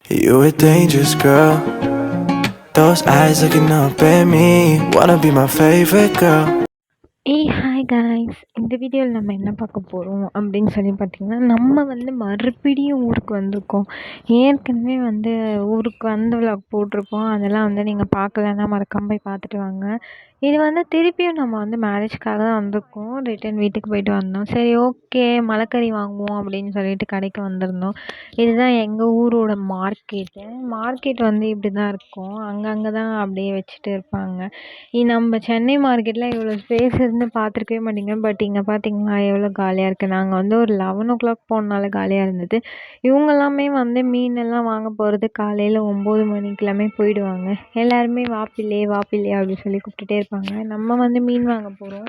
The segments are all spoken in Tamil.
You a dangerous girl. Those eyes looking up at me. Wanna be my favorite girl. Hi guys, இந்த வீடியோவில் நம்ம என்ன பார்க்க போகிறோம் அப்படின்னு சொல்லி பார்த்திங்கன்னா, நம்ம மறுபடியும் ஊருக்கு வந்திருக்கோம். ஏற்கனவே ஊருக்கு வந்த விலாக் போட்டிருப்போம். அதெல்லாம் நீங்கள் பார்க்கலன்னா மறக்காம போய் பார்த்துட்டு வாங்க. இது திருப்பியும் நம்ம மேரேஜ்க்காக தான் வந்திருக்கோம். ரிட்டன் வீட்டுக்கு போயிட்டு வந்தோம். சரி, ஓகே, மலைக்கறி வாங்குவோம் அப்படின்னு சொல்லிட்டு கடைக்கு வந்திருந்தோம். இதுதான் எங்கள் ஊரோட மார்க்கெட்டு. மார்க்கெட் இப்படி தான் இருக்கும். அங்கங்கே தான் அப்படியே வச்சுட்டு இருப்பாங்க. நம்ம சென்னை மார்க்கெட்டில் இவ்வளோ ஸ்பேஸ் இருந்து பார்த்துருக்கவே மாட்டீங்க. பட் இங்கே பார்த்தீங்களா எவ்வளோ காலியாக இருக்குது. நாங்கள் ஒரு 11 போனனால காலியாக இருந்தது. இவங்க எல்லாமே மீனெல்லாம் வாங்க போகிறது காலையில் 9 மணிக்கெல்லாமே போயிடுவாங்க. எல்லாருமே வாப்பில்லே வாப்பில்லே அப்படின்னு சொல்லி கூப்பிட்டுட்டே இருப்பாங்க. நம்ம மீன் வாங்க போகிறோம்.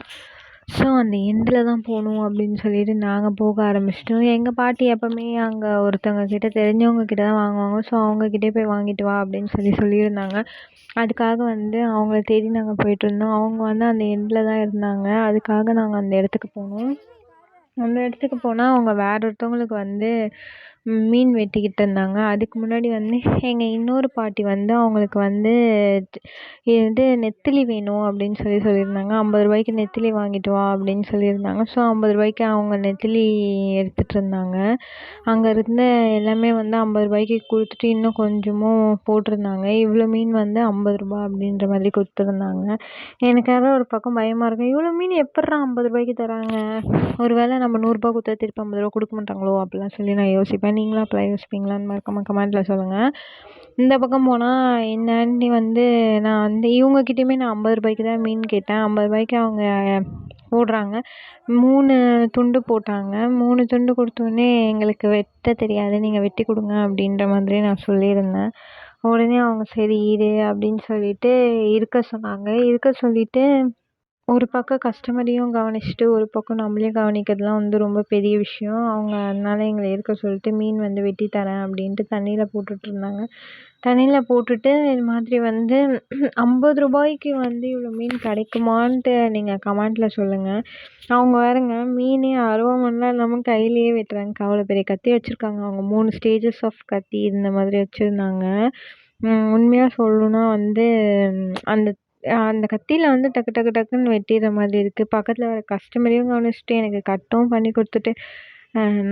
ஸோ அந்த எண்டில் தான் போகணும் அப்படின்னு சொல்லிட்டு நாங்கள் போக ஆரம்பிச்சிட்டோம். எங்கள் பாட்டி எப்போவுமே அங்கே ஒருத்தவங்க கிட்ட தெரிஞ்சவங்க கிட்ட தான் வாங்குவாங்க. ஸோ அவங்கக்கிட்டே போய் வாங்கிட்டு வா அப்படின்னு சொல்லியிருந்தாங்க. அதுக்காக அவங்கள தேடி நாங்கள் போயிட்டுருந்தோம். அவங்க அந்த எண்டில் தான் இருந்தாங்க. அதுக்காக நாங்கள் அந்த இடத்துக்கு போனோம். அந்த இடத்துக்கு போனால் அவங்க வேற ஒருத்தவங்களுக்கு மீன் வெட்டிக்கிட்டு இருந்தாங்க. அதுக்கு முன்னாடி எங்கள் இன்னொரு பாட்டி அவங்களுக்கு இது நெத்திலி வேணும் அப்படின்னு சொல்லியிருந்தாங்க. 50 ரூபாய்க்கு நெத்திலி வாங்கிட்டு வா அப்படின்னு சொல்லியிருந்தாங்க. ஸோ 50 ரூபாய்க்கு அவங்க நெத்திலி எடுத்துகிட்டு இருந்தாங்க. அங்கே இருந்த எல்லாமே 50 ரூபாய்க்கு கொடுத்துட்டு இன்னும் கொஞ்சமும் போட்டிருந்தாங்க. இவ்வளோ மீன் 50 ரூபா அப்படின்ற மாதிரி கொடுத்துருந்தாங்க. எனக்காக ஒரு பக்கம் பயமாக இருக்கும். இவ்வளோ மீன் எப்பிட்றா 50 ரூபாய்க்கு தராங்க? ஒரு வேளை நம்ம 100 கொடுத்தா திருப்பி 50 ரூபா கொடுக்க மாட்டாங்களோ அப்படிலாம் சொல்லி நான் யோசிப்பேன். நீங்களும் அப்போலாம் யோசிப்பீங்களான்னு மறக்காம கமெண்ட்டில் சொல்லுங்கள். இந்த பக்கம் போனால் இந்த ஆண்டி நான் இவங்கக்கிட்டேயுமே நான் 50 ரூபாய்க்கு தான் மீன் கேட்டேன். 50 ரூபாய்க்கு அவங்க போடுறாங்க. 3 துண்டு போட்டாங்க. 3 துண்டு கொடுத்தோடனே எங்களுக்கு வெட்ட தெரியாது, நீங்கள் வெட்டி கொடுங்க அப்படின்ற மாதிரி நான் சொல்லியிருந்தேன். உடனே அவங்க சரி இரு அப்படின்னு சொல்லிட்டு இருக்க சொன்னாங்க. இருக்க சொல்லிட்டு ஒரு பக்கம் கஸ்டமரையும் கவனிச்சுட்டு ஒரு பக்கம் நம்மளையும் கவனிக்கிறதுலாம் ரொம்ப பெரிய விஷயம். அவங்க அதனால எங்களை இருக்க சொல்லிட்டு மீன் வெட்டி தரேன் அப்படின்ட்டு தண்ணியில் போட்டுட்ருந்தாங்க. தண்ணியில் போட்டுட்டு இது மாதிரி 50 ரூபாய்க்கு இவ்வளோ மீன் கிடைக்குமான்ட்டு நீங்கள் கமெண்ட்டில் சொல்லுங்கள். அவங்க வேறங்க மீனே அருவாமனைலாம் இல்லாமல் கையிலேயே வெட்டுறாங்க. அவ்வளோ பெரிய கத்தி வச்சுருக்காங்க. அவங்க 3 ஸ்டேஜஸ் ஆஃப் கத்தி இந்த மாதிரி வச்சுருந்தாங்க. உண்மையாக சொல்லணுன்னா அந்த அந்த கத்தியில் டக்கு டக்கு டக்குன்னு வெட்டிடுற மாதிரி இருக்குது. பக்கத்தில் வர கஸ்டமரையும் கவனிச்சுட்டு எனக்கு கட்டும் பண்ணி கொடுத்துட்டு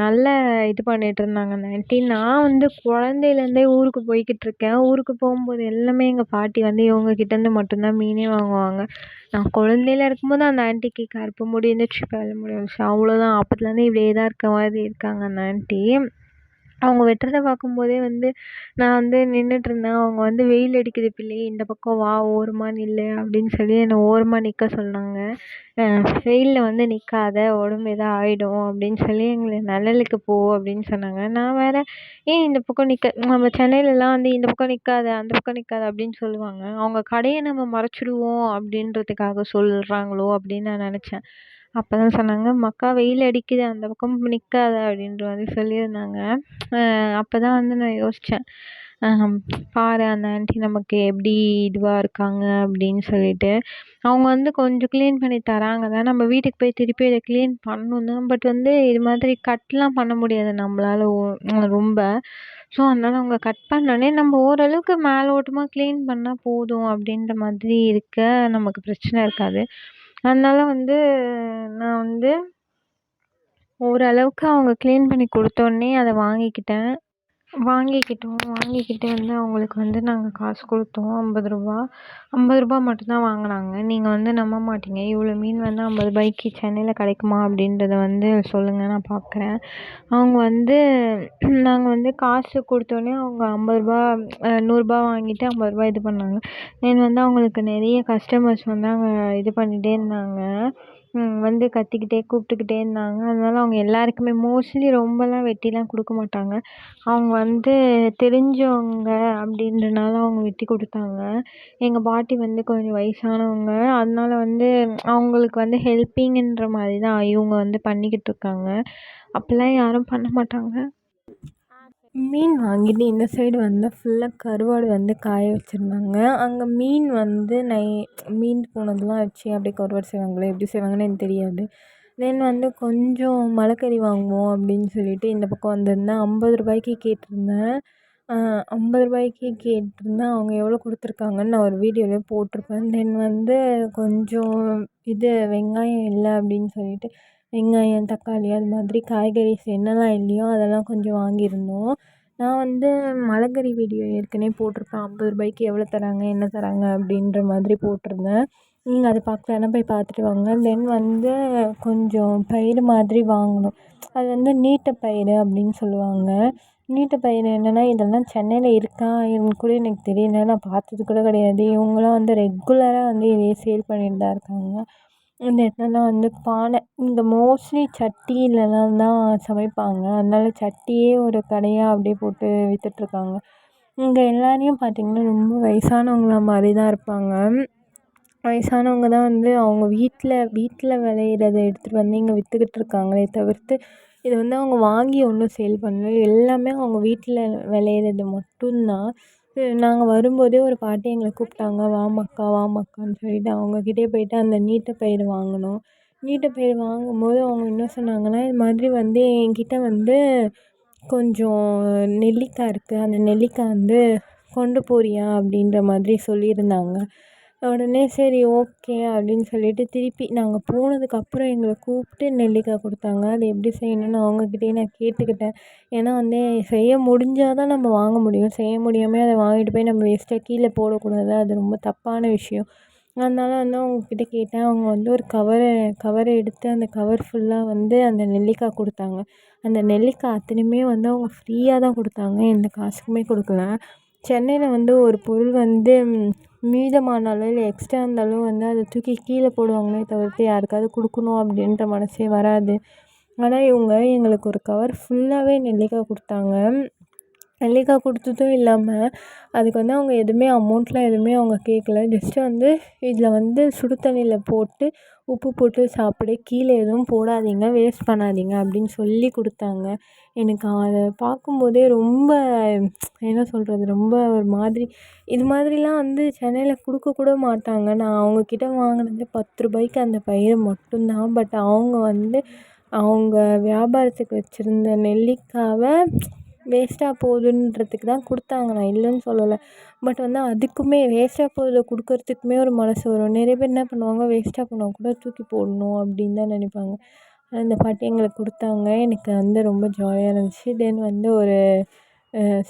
நல்லா இது பண்ணிகிட்ருந்தாங்க அந்த ஆண்டி. நான் குழந்தையிலேருந்தே ஊருக்கு போய்க்கிட்டுருக்கேன். ஊருக்கு போகும்போது எல்லாமே எங்கள் பாட்டி இவங்கக்கிட்டேருந்து மட்டும்தான் மீனே வாங்குவாங்க. நான் குழந்தையில இருக்கும்போது அந்த ஆண்டிக்கு கருப்பு முடி இருந்துச்சு, வெள்ளை முடி இருந்துச்சு, அவ்வளோதான். அப்போத்துலேருந்து இப்படியே தான் இருக்க மாதிரி இருக்காங்க அந்த ஆண்டி. அவங்க வெட்டுறத பார்க்கும்போதே நான் நின்றுட்டுருந்தேன். அவங்க வெயில் அடிக்குது பிள்ளை, இந்த பக்கம் வா, ஓரமாக நில்லு அப்படின்னு சொல்லி என்னை ஓரமாக நிற்க சொன்னாங்க. வெயிலில் நிற்காத, உடம்பு எதோ ஆகிடும் அப்படின்னு சொல்லி எங்களை நிழலுக்கு போ அப்படின்னு சொன்னாங்க. நான் வேறு ஏன் இந்த பக்கம் நிற்க, நம்ம சென்னையிலலாம் இந்த பக்கம் நிற்காத, அந்த பக்கம் நிற்காத அப்படின்னு சொல்லுவாங்க. அவங்க கடையை நம்ம மறைச்சிடுவோம் அப்படின்றதுக்காக சொல்கிறாங்களோ அப்படின்னு நான் நினச்சேன். அப்போ தான் சொன்னாங்க, மக்கா வெயில் அடிக்குது, அந்த பக்கம் நிற்காத அப்படின்ற மாதிரி சொல்லியிருந்தாங்க. அப்போ தான் நான் யோசித்தேன், பாரு அந்த ஆண்டி நமக்கு எப்படி இதுவாக இருக்காங்க அப்படின்னு சொல்லிட்டு. அவங்க கொஞ்சம் க்ளீன் பண்ணி தராங்க தான். நம்ம வீட்டுக்கு போய் திருப்பி இதை க்ளீன் பண்ணணும் தான். பட் இது மாதிரி கட்லாம் பண்ண முடியாது நம்மளால ரொம்ப. ஸோ அதனால் அவங்க கட் பண்ணோடனே நம்ம ஓரளவுக்கு மேலோட்டமாக க்ளீன் பண்ணால் போதும் அப்படின்ற மாதிரி இருக்க, நமக்கு பிரச்சனை இருக்காது. அதனால நான் ஓரளவுக்கு அவங்க க்ளீன் பண்ணி கொடுத்தோன்னே அதை வாங்கிக்கிட்டு அவங்களுக்கு நாங்கள் காசு கொடுத்தோம். 50 ரூபா. 50 ரூபா மட்டும்தான் வாங்கினாங்க. நீங்கள் நம்ப மாட்டீங்க, இவ்வளோ மீன் 50 ரூபாய்க்கு சென்னையில் கிடைக்குமா அப்படின்றத சொல்லுங்கள், நான் பார்க்குறேன். அவங்க நாங்கள் காசு கொடுத்தோன்னே அவங்க 50 ரூபா 100 ரூபா வாங்கிட்டு 50 ரூபா இது பண்ணாங்க. தென் அவங்களுக்கு நிறைய கஸ்டமர்ஸ் அங்கே இது பண்ணிகிட்டே இருந்தாங்க. கத்திக்கிட்டே கூப்பிட்டுக்கிட்டே இருந்தாங்க. அதனால அவங்க எல்லாருக்குமே மோஸ்ட்லி ரொம்பலாம் வெட்டிலாம் கொடுக்க மாட்டாங்க. அவங்க தெரிஞ்சவங்க அப்படின்றனால அவங்க வெட்டி கொடுத்தாங்க. எங்கள் பாட்டி கொஞ்சம் வயசானவங்க. அதனால அவங்களுக்கு ஹெல்ப்பிங்குன்ற மாதிரி தான் இவங்க பண்ணிக்கிட்டு இருக்காங்க. அப்படிலாம் யாரும் பண்ண மாட்டாங்க. மீன் வாங்கிட்டு இந்த சைடு வந்தால் ஃபுல்லாக கருவாடு காய வச்சுருந்தாங்க. அங்கே மீன் மீன் போனதெல்லாம் வச்சு அப்படியே கருவாடு செய்வாங்களே, எப்படி செய்வாங்கன்னு எனக்கு தெரியாது. தென் கொஞ்சம் மலைக்கறி வாங்குவோம் அப்படின்னு சொல்லிட்டு இந்த பக்கம் வந்திருந்தேன். 50 ரூபாய்க்கு கேட்டிருந்தேன். ரூ. 50க்கு கேட்டிருந்தேன். அவங்க எவ்வளோ கொடுத்துருக்காங்கன்னு நான் ஒரு வீடியோவிலே போட்டிருப்பேன். தென் வந்து கொஞ்சம் வெங்காயம் இல்லை அப்படின்னு சொல்லிட்டு வெங்காயம், தக்காளி அது மாதிரி காய்கறிஸ் என்னெல்லாம் இல்லையோ அதெல்லாம் கொஞ்சம் வாங்கியிருந்தோம். நான் வந்து மலைக்கறி வீடியோ ஏற்கனவே போட்டிருப்பேன். ரூ. 50க்கு எவ்வளோ தராங்க, என்ன தராங்க அப்படின்ற மாதிரி போட்டிருந்தேன். நீங்கள் அதை பார்க்கலன்னா போய் பார்த்துட்டு வாங்க. தென் வந்து கொஞ்சம் பயிறு மாதிரி வாங்கணும். அது வந்து நீட்ட பயிறு அப்படின்னு சொல்லுவாங்க. நீட்ட பயிறு என்னென்னா, இதெல்லாம் சென்னையில் இருக்கா என்னன்னு கூட எனக்கு தெரியல. நான் பார்த்தது கூட கிடையாது. இவங்களாம் வந்து ரெகுலராக வந்து இதையே சேல் பண்ணிட்டு தான் இருக்காங்க. இந்த இடத்துலலாம் வந்து பானை இங்கே மோஸ்ட்லி சட்டியிலலாம் தான் சமைப்பாங்க. அதனால சட்டியே ஒரு கடையாக அப்படியே போட்டு விற்றுட்ருக்காங்க. இங்கே எல்லாரையும் பார்த்திங்கன்னா ரொம்ப வயசானவங்கள மாதிரி தான் இருப்பாங்க. வயசானவங்க தான் வந்து அவங்க வீட்டில் விளையிறத எடுத்துகிட்டு வந்து இங்கே விற்றுக்கிட்டு இருக்காங்களே தவிர்த்து இதை வந்து அவங்க வாங்கி ஒன்றும் சேல் பண்ணல. எல்லாமே அவங்க வீட்டில் விளையிறது மட்டும்தான். நாங்கள் வரும்போதே ஒரு பாட்டி எங்களை கூப்பிட்டாங்க, வாமாக்கா வாமாக்கான்னு சொல்லிட்டு. அவங்கக்கிட்டே போயிட்டு அந்த நீட்ட பயிறு வாங்கினோம். நீட்ட பயிறு வாங்கும்போது அவங்க என்ன சொன்னாங்கன்னா, இது மாதிரி வந்து என்கிட்ட வந்து கொஞ்சம் நெல்லிக்காய் இருக்குது, அந்த நெல்லிக்காய் வந்து கொண்டு போறியா அப்படின்ற மாதிரி சொல்லியிருந்தாங்க. உடனே சரி ஓகே அப்படின்னு சொல்லிட்டு திருப்பி நாங்கள் போனதுக்கப்புறம் எங்களை கூப்பிட்டு நெல்லிக்காய் கொடுத்தாங்க. அது எப்படி செய்யணும்னு அவங்கக்கிட்டயே நான் கேட்டுக்கிட்டேன். ஏன்னா வந்து செய்ய முடிஞ்சால் தான் நம்ம வாங்க முடியும். செய்ய முடியாமல் அதை வாங்கிட்டு போய் நம்ம வேஸ்ட்டாக கீழே போடக்கூடாது. அது ரொம்ப தப்பான விஷயம். அதனால வந்து அவங்கக்கிட்ட கேட்டேன். அவங்க வந்து ஒரு கவரை எடுத்து அந்த கவர் ஃபுல்லாக வந்து அந்த நெல்லிக்காய் கொடுத்தாங்க. அந்த நெல்லிக்காய் அத்தனையுமே வந்து அவங்க ஃப்ரீயாக தான் கொடுத்தாங்க. எந்த காசுக்குமே கொடுக்கல. சென்னையில் வந்து ஒரு பொருள் வந்து மீதமானாலும் இல்லை எக்ஸ்ட்ரா இருந்தாலும் வந்து அதை தூக்கி கீழே போடுவாங்களே தவிர்த்து யாருக்காவது கொடுக்கணும் அப்படின்ற மனசே வராது. ஆனால் இவங்க எங்களுக்கு ஒரு கவர் ஃபுல்லாகவே நெல்லிக்காய் கொடுத்தாங்க. நெல்லிக்காய் கொடுத்ததும் இல்லாமல் அதுக்கு வந்து அவங்க எதுவுமே அமௌண்ட்லாம் எதுவுமே அவங்க கேட்கல. ஜஸ்ட்டு வந்து இதில் வந்து சுடு தண்ணியில் போட்டு உப்பு போட்டு சாப்பிடு, கீழே எதுவும் போடாதீங்க, வேஸ்ட் பண்ணாதீங்க அப்படின்னு சொல்லி கொடுத்தாங்க. எனக்கு அதை பார்க்கும்போதே ரொம்ப என்ன சொல்கிறது, ரொம்ப ஒரு மாதிரி இது மாதிரிலாம் வந்து சென்னையில் கொடுக்கக்கூட மாட்டாங்க. நான் அவங்கக்கிட்ட வாங்கினது ரூ. 10க்கு அந்த பயிறு மட்டும்தான். பட் அவங்க வந்து அவங்க வியாபாரத்துக்கு வச்சுருந்த நெல்லிக்காவை வேஸ்ட்டாக போகுதுன்றதுக்கு தான் கொடுத்தாங்க. நான் இல்லைன்னு சொல்லலை. பட் வந்து அதுக்குமே வேஸ்ட்டாக போகிறத கொடுக்கறதுக்குமே ஒரு மனசு வரும். நிறைய பேர் என்ன பண்ணுவாங்க, வேஸ்ட்டாக போனால் கூட தூக்கி போடணும் அப்படின்னு தான் நினைப்பாங்க. அந்த பாட்டி எங்களுக்கு கொடுத்தாங்க. எனக்கு வந்து ரொம்ப ஜாலியாக இருந்துச்சு. தென் வந்து ஒரு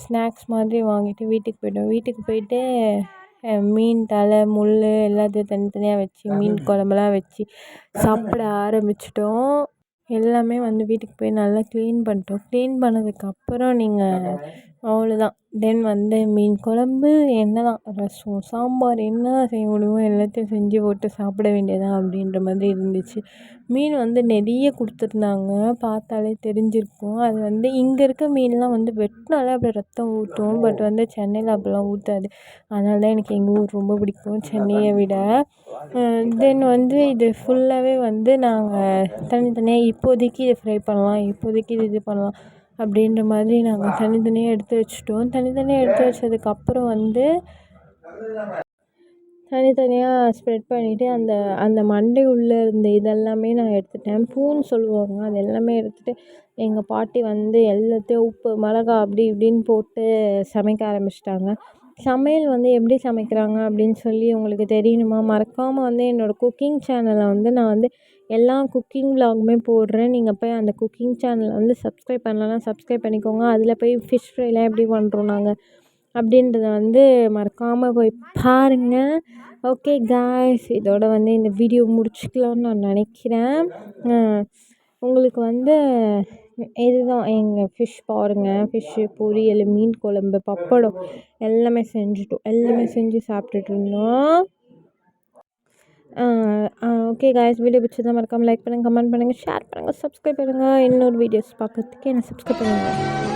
ஸ்நாக்ஸ் மாதிரி வாங்கிட்டு வீட்டுக்கு போய்ட்டோம். வீட்டுக்கு போயிட்டு மீன் தலை முள் எல்லாத்தையும் தனித்தனியாக வச்சு மீன் குழம்புலாம் வச்சு சாப்பிட ஆரம்பிச்சிட்டோம். எல்லாமே வந்து வீட்டுக்கு போய் நல்லா க்ளீன் பண்ணிட்டோம். க்ளீன் பண்ணதுக்கப்புறம் நீங்கள் அவ்வளோதான். தென் வந்து மீன் குழம்பு என்னதான் ரசம், சாம்பார் என்னதான் செய்ய முடியுமோ எல்லாத்தையும் செஞ்சு போட்டு சாப்பிட வேண்டியதான் அப்படின்ற மாதிரி இருந்துச்சு. மீன் வந்து நிறைய கொடுத்துருந்தாங்க. பார்த்தாலே தெரிஞ்சிருக்கும். அது வந்து இங்கே இருக்க மீன்லாம் வந்து வெட்டினாலே அப்படியே ரத்தம் ஊற்றும். பட் வந்து சென்னையில் அப்படிலாம் ஊற்றாது. அதனால தான் எனக்கு எங்கள் ஊர் ரொம்ப பிடிக்கும் சென்னையை விட. தென் வந்து இது ஃபுல்லாகவே வந்து நாங்கள் தனித்தனியாக இப்போதைக்கு இதை ஃப்ரை பண்ணலாம், இப்போதைக்கு இது பண்ணலாம் அப்படின்ற மாதிரி நாங்கள் தனித்தனியாக எடுத்து வச்சுட்டோம். தனித்தனியாக எடுத்து வச்சதுக்கப்புறம் வந்து தனித்தனியாக ஸ்ப்ரெட் பண்ணிவிட்டு அந்த மண்டை உள்ளே இருந்த இதெல்லாமே நான் எடுத்துட்டேன். பூன்னு சொல்லுவாங்க. அது எல்லாமே எடுத்துகிட்டு எங்கள் பாட்டி வந்து எல்லாத்தையும் உப்பு, மிளகா அப்படி இப்படின்னு போட்டு சமைக்க ஆரம்பிச்சிட்டாங்க. சமையல் வந்து எப்படி சமைக்கிறாங்க அப்படின்னு சொல்லி உங்களுக்கு தெரியணுமா? மறக்காமல் வந்து என்னோடய குக்கிங் சேனலை வந்து நான் வந்து எல்லா குக்கிங் விலாகுமே போடுறேன். நீங்கள் போய் அந்த குக்கிங் சேனலை வந்து சப்ஸ்கிரைப் பண்ணலன்னா சப்ஸ்கிரைப் பண்ணிக்கோங்க. அதில் போய் ஃபிஷ் ஃப்ரைலாம் எப்படி பண்ணுறோம் நாங்கள் அப்படின்றத வந்து மறக்காமல் போய் பாருங்கள். ஓகே காய்ஸ், இதோட வந்து இந்த வீடியோ முடிச்சுக்கலாம்னு நான் நினைக்கிறேன். உங்களுக்கு வந்து இதுதான் எங்கள் ஃபிஷ் பாருங்கள். ஃபிஷ்ஷு, பொரியல், மீன் குழம்பு, பப்படம் எல்லாமே செஞ்சுட்டோம். எல்லாமே செஞ்சு சாப்பிட்டுட்டு இருந்தோம். ஓகே காய்ஸ், வீடியோ பிடிச்சதா மறக்காமல் லைக் பண்ணுங்கள், கமெண்ட் பண்ணுங்கள், ஷேர் பண்ணுங்கள், சப்ஸ்கிரைப் பண்ணுங்கள். இன்னொரு வீடியோஸ் பார்க்கறதுக்கு என்ன சப்ஸ்கிரைப் பண்ணுங்கள்.